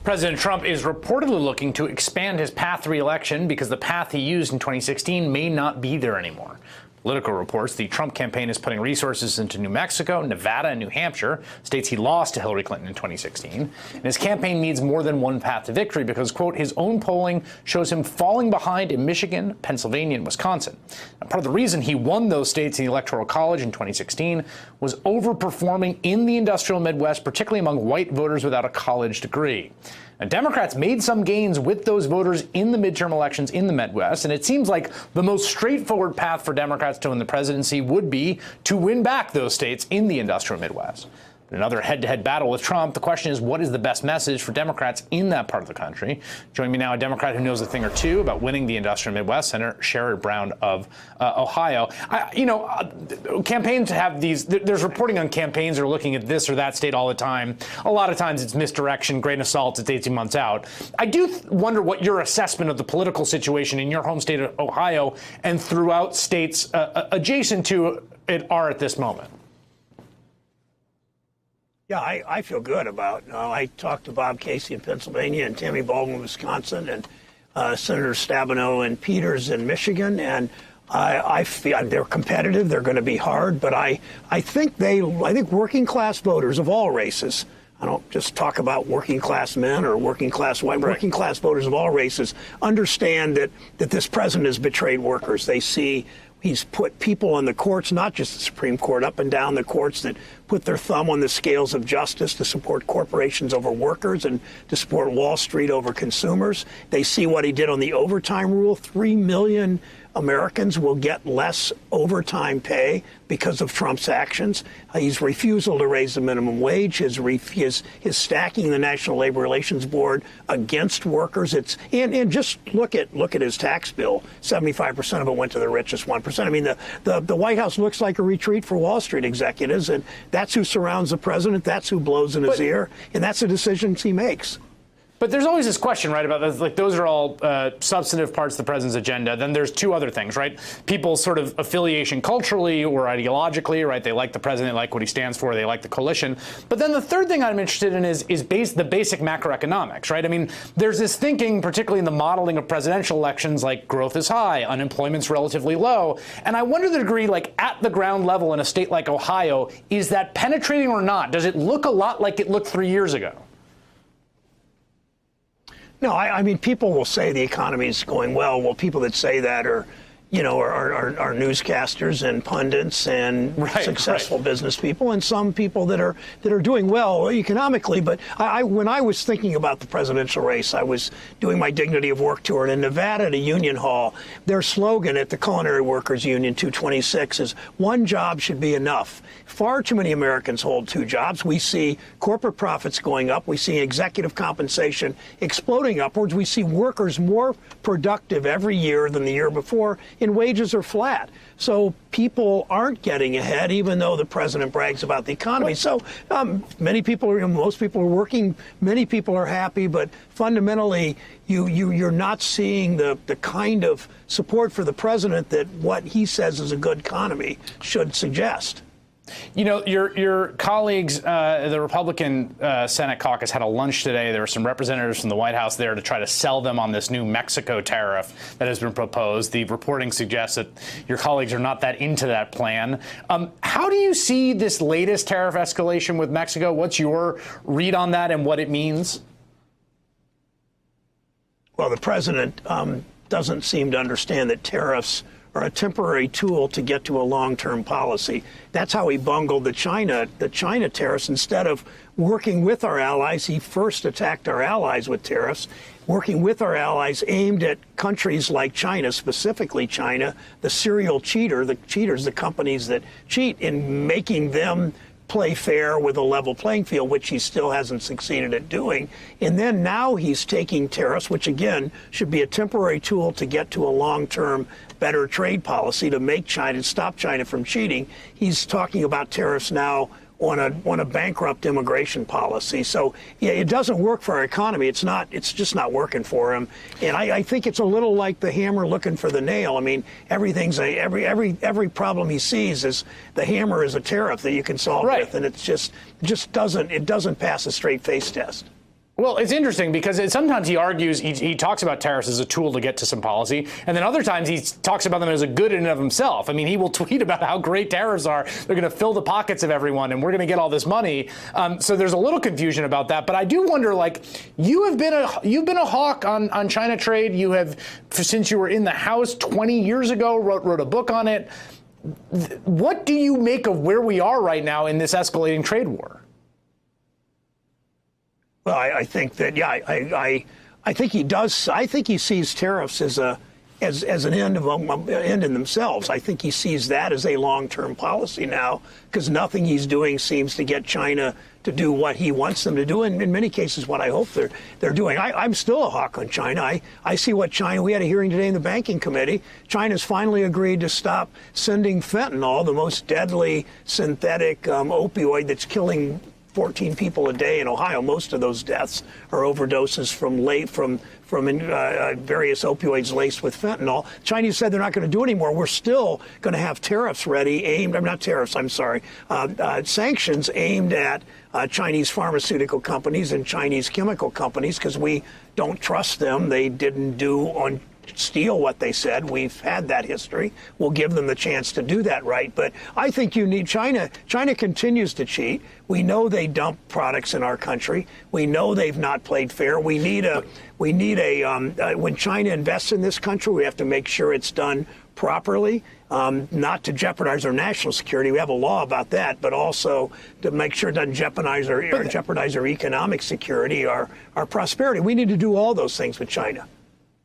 President Trump is reportedly looking to expand his path to re-election because the path he used in 2016 may not be there anymore. Politico reports the Trump campaign is putting resources into New Mexico, Nevada, and New Hampshire, states he lost to Hillary Clinton in 2016. And his campaign needs more than one path to victory because, quote, his own polling shows him falling behind in Michigan, Pennsylvania, and Wisconsin. Now, part of the reason he won those states in the Electoral College in 2016 was overperforming in the industrial Midwest, particularly among white voters without a college degree. Now, Democrats made some gains with those voters in the midterm elections in the Midwest, and it seems like the most straightforward path for Democrats to win the presidency would be to win back those states in the industrial Midwest. In another head-to-head battle with Trump, the question is, what is the best message for Democrats in that part of the country? Joining me now, a Democrat who knows a thing or two about winning the industrial Midwest, Senator Sherrod Brown of Ohio. Campaigns have these, there's reporting on campaigns that are looking at this or that state all the time. A lot of times it's misdirection, grain of salt, it's 18 months out. I do wonder what your assessment of the political situation in your home state of Ohio and throughout states adjacent to it are at this moment. Yeah, I feel good about it. I talked to Bob Casey in Pennsylvania and Tammy Baldwin in Wisconsin and Senator Stabenow and Peters in Michigan. And I feel they're competitive. They're going to be hard. But I think working class voters of all races, I don't just talk about working class men or working class white, right. Working class voters of all races understand that this president has betrayed workers. They see he's put people on the courts, not just the Supreme Court, up and down the courts that put their thumb on the scales of justice to support corporations over workers and to support Wall Street over consumers. They see what he did on the overtime rule. 3 million Americans will get less overtime pay because of Trump's actions. His refusal to raise the minimum wage, his stacking the National Labor Relations Board against workers. And just look at his tax bill. 75% of it went to the richest 1%. I mean, the White House looks like a retreat for Wall Street executives, and that's who surrounds the president. That's who blows in his ear, and that's the decisions he makes. But there's always this question, right, about like those are all substantive parts of the president's agenda. Then there's two other things, right? People's sort of affiliation culturally or ideologically, right? They like the president, they like what he stands for, they like the coalition. But then the third thing I'm interested in is the basic macroeconomics, right? I mean, there's this thinking, particularly in the modeling of presidential elections, like growth is high, unemployment's relatively low. And I wonder the degree, like at the ground level in a state like Ohio, is that penetrating or not? Does it look a lot like it looked 3 years ago? No, I mean, people will say the economy is going well. Well, people that say that are newscasters and pundits and successful business people, and some people that are doing well economically. But when I was thinking about the presidential race, I was doing my Dignity of Work tour, and in Nevada at a union hall, their slogan at the Culinary Workers Union 226 is "One job should be enough." Far too many Americans hold two jobs. We see corporate profits going up. We see executive compensation exploding upwards. We see workers more productive every year than the year before, and wages are flat. So people aren't getting ahead, even though the president brags about the economy. So most people are working, many people are happy, but fundamentally you're not seeing the kind of support for the president that what he says is a good economy should suggest. You know, your colleagues, the Republican Senate caucus had a lunch today. There were some representatives from the White House there to try to sell them on this new Mexico tariff that has been proposed. The reporting suggests that your colleagues are not that into that plan. How do you see this latest tariff escalation with Mexico? What's your read on that and what it means? Well, the president doesn't seem to understand that tariffs are a temporary tool to get to a long-term policy. That's how he bungled the China tariffs. Instead of working with our allies, he first attacked our allies with tariffs. Working with our allies aimed at countries like China, specifically China, the serial cheaters, the companies that cheat, in making them play fair with a level playing field, which he still hasn't succeeded at doing. And then now he's taking tariffs, which again should be a temporary tool to get to a long-term better trade policy to make China, stop China from cheating. He's talking about tariffs now on a bankrupt immigration policy. So yeah, it doesn't work for our economy. It's just not working for him. And I think it's a little like the hammer looking for the nail. I mean, every problem he sees is the hammer is a tariff that you can solve with, and it's just doesn't pass a straight face test. Well, it's interesting because sometimes he argues, he talks about tariffs as a tool to get to some policy, and then other times he talks about them as a good in and of himself. I mean, he will tweet about how great tariffs are. They're going to fill the pockets of everyone, and we're going to get all this money. So there's a little confusion about that. But I do wonder, like, you've been a hawk on China trade. You have, since you were in the House 20 years ago, wrote a book on it. What do you make of where we are right now in this escalating trade war? Well, I think that, yeah, I think he does. I think he sees tariffs as an end in themselves. I think he sees that as a long-term policy now, because nothing he's doing seems to get China to do what he wants them to do, and in many cases what I hope they're doing. I'm still a hawk on China. I see what China, we had a hearing today in the Banking Committee. China's finally agreed to stop sending fentanyl, the most deadly synthetic opioid that's killing 14 people a day in Ohio. Most of those deaths are overdoses from various opioids laced with fentanyl. Chinese said they're not going to do anymore. We're still going to have tariffs ready, sanctions aimed at Chinese pharmaceutical companies and Chinese chemical companies, because we don't trust them. They didn't do on steel what they said. We've had that history. We'll give them the chance to do that right. But I think you need China. China continues to cheat. We know they dump products in our country. We know they've not played fair. When China invests in this country, we have to make sure it's done properly, not to jeopardize our national security. We have a law about that, but also to make sure it doesn't jeopardize our economic security, our prosperity. We need to do all those things with China.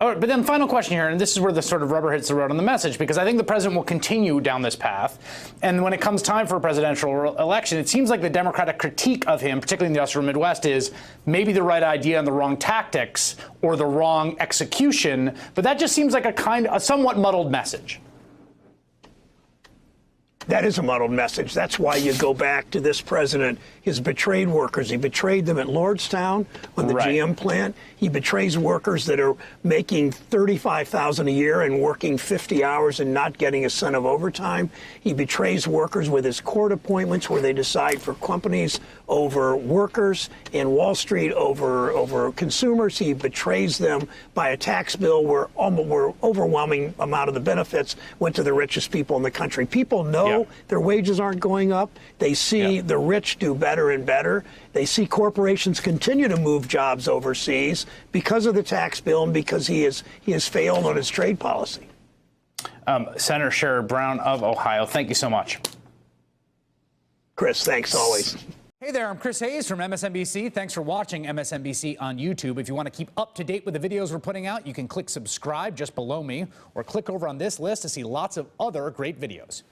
All right, but then final question here, and this is where the sort of rubber hits the road on the message, because I think the president will continue down this path. And when it comes time for a presidential election, it seems like the Democratic critique of him, particularly in the industrial Midwest, is maybe the right idea and the wrong tactics or the wrong execution. But that just seems like a somewhat muddled message. That is a muddled message. That's why you go back to this president. His betrayed workers. He betrayed them at Lordstown on the GM plant. He betrays workers that are making $35,000 a year and working 50 hours and not getting a cent of overtime. He betrays workers with his court appointments, where they decide for companies over workers, and Wall Street over consumers. He betrays them by a tax bill where overwhelming amount of the benefits went to the richest people in the country. People know their wages aren't going up. They see the rich do better and better. They see corporations continue to move jobs overseas because of the tax bill and because he has failed on his trade policy. Senator Sherrod Brown of Ohio, thank you so much. Chris, thanks always. Hey there, I'm Chris Hayes from MSNBC. Thanks for watching MSNBC on YouTube. If you want to keep up to date with the videos we're putting out, you can click subscribe just below me, or click over on this list to see lots of other great videos.